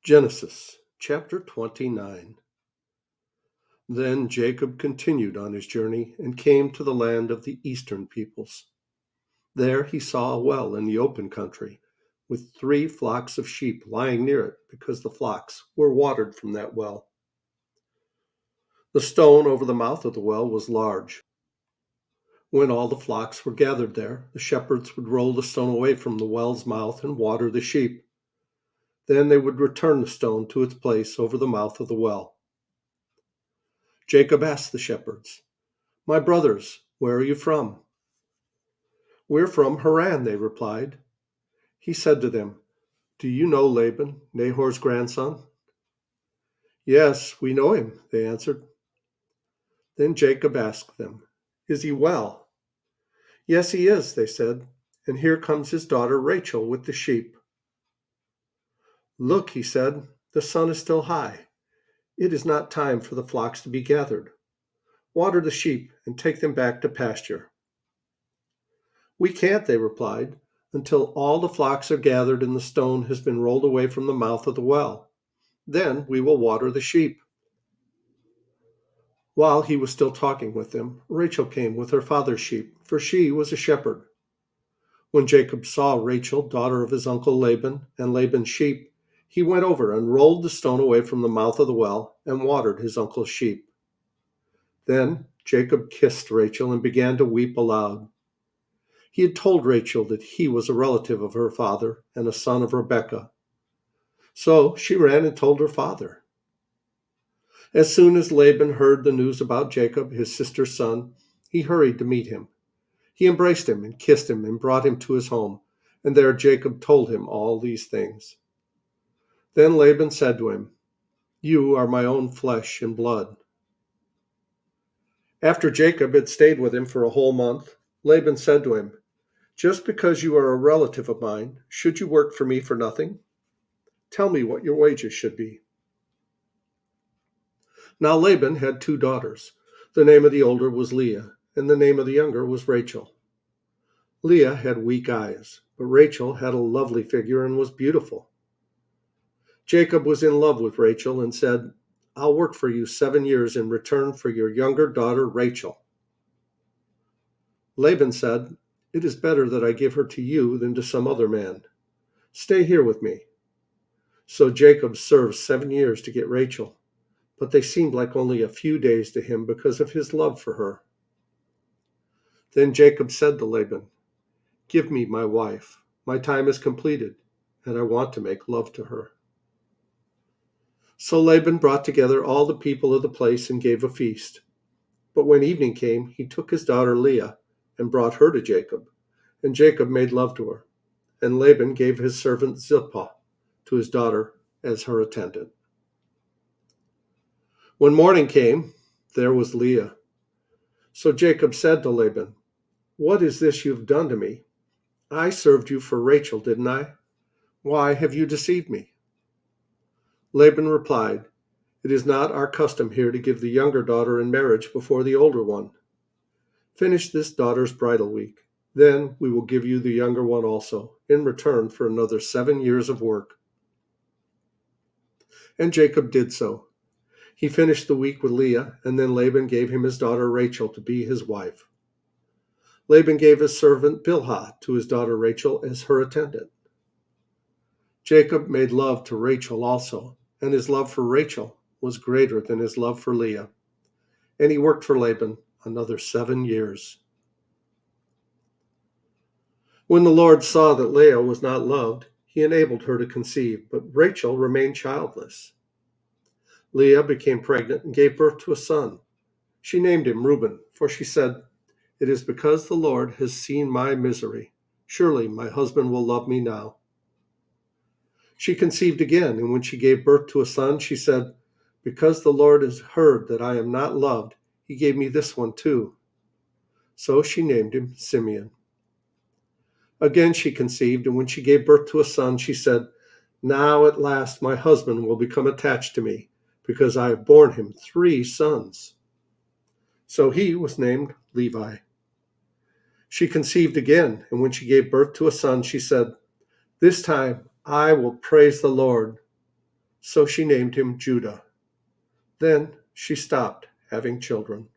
Genesis chapter 29. Then Jacob continued on his journey and came to the land of the eastern peoples. There he saw a well in the open country, with 3 flocks of sheep lying near it because the flocks were watered from that well. The stone over the mouth of the well was large. When all the flocks were gathered there, the shepherds would roll the stone away from the well's mouth and water the sheep. Then they would return the stone to its place over the mouth of the well. Jacob asked the shepherds, "My brothers, where are you from?" "We're from Haran," they replied. He said to them, "Do you know Laban, Nahor's grandson?" "Yes, we know him," they answered. Then Jacob asked them, "Is he well?" "Yes, he is," they said, "and here comes his daughter Rachel with the sheep." "Look," he said, "the sun is still high. It is not time for the flocks to be gathered. Water the sheep and take them back to pasture." "We can't," they replied, "until all the flocks are gathered and the stone has been rolled away from the mouth of the well. Then we will water the sheep." While he was still talking with them, Rachel came with her father's sheep, for she was a shepherd. When Jacob saw Rachel, daughter of his uncle Laban, and Laban's sheep, he went over and rolled the stone away from the mouth of the well and watered his uncle's sheep. Then Jacob kissed Rachel and began to weep aloud. He had told Rachel that he was a relative of her father and a son of Rebekah. So she ran and told her father. As soon as Laban heard the news about Jacob, his sister's son, he hurried to meet him. He embraced him and kissed him and brought him to his home, and there Jacob told him all these things. Then Laban said to him, "You are my own flesh and blood." After Jacob had stayed with him for a whole month, Laban said to him, "Just because you are a relative of mine, should you work for me for nothing? Tell me what your wages should be." Now Laban had 2 daughters. The name of the older was Leah, and the name of the younger was Rachel. Leah had weak eyes, but Rachel had a lovely figure and was beautiful. Jacob was in love with Rachel and said, "I'll work for you 7 years in return for your younger daughter Rachel." Laban said, "It is better that I give her to you than to some other man. Stay here with me." So Jacob served 7 years to get Rachel, but they seemed like only a few days to him because of his love for her. Then Jacob said to Laban, "Give me my wife. My time is completed, and I want to make love to her." So Laban brought together all the people of the place and gave a feast. But when evening came, he took his daughter Leah and brought her to Jacob, and Jacob made love to her. And Laban gave his servant Zilpah to his daughter as her attendant. When morning came, there was Leah. So Jacob said to Laban, "What is this you have done to me? I served you for Rachel, didn't I? Why have you deceived me?" Laban replied, "It is not our custom here to give the younger daughter in marriage before the older one. Finish this daughter's bridal week. Then we will give you the younger one also, in return for another 7 years of work." And Jacob did so. He finished the week with Leah, and then Laban gave him his daughter Rachel to be his wife. Laban gave his servant Bilhah to his daughter Rachel as her attendant. Jacob made love to Rachel also, and his love for Rachel was greater than his love for Leah. And he worked for Laban another 7 years. When the Lord saw that Leah was not loved, he enabled her to conceive, but Rachel remained childless. Leah became pregnant and gave birth to a son. She named him Reuben, for she said, "It is because the Lord has seen my misery. Surely my husband will love me now." She conceived again, and when she gave birth to a son, she said, "Because the Lord has heard that I am not loved, he gave me this one too." So she named him Simeon. Again she conceived, and when she gave birth to a son, she said, "Now at last my husband will become attached to me, because I have borne him 3 sons." So he was named Levi. She conceived again, and when she gave birth to a son, she said, "This time I will praise the Lord." so she named him Judah. Then she stopped having children.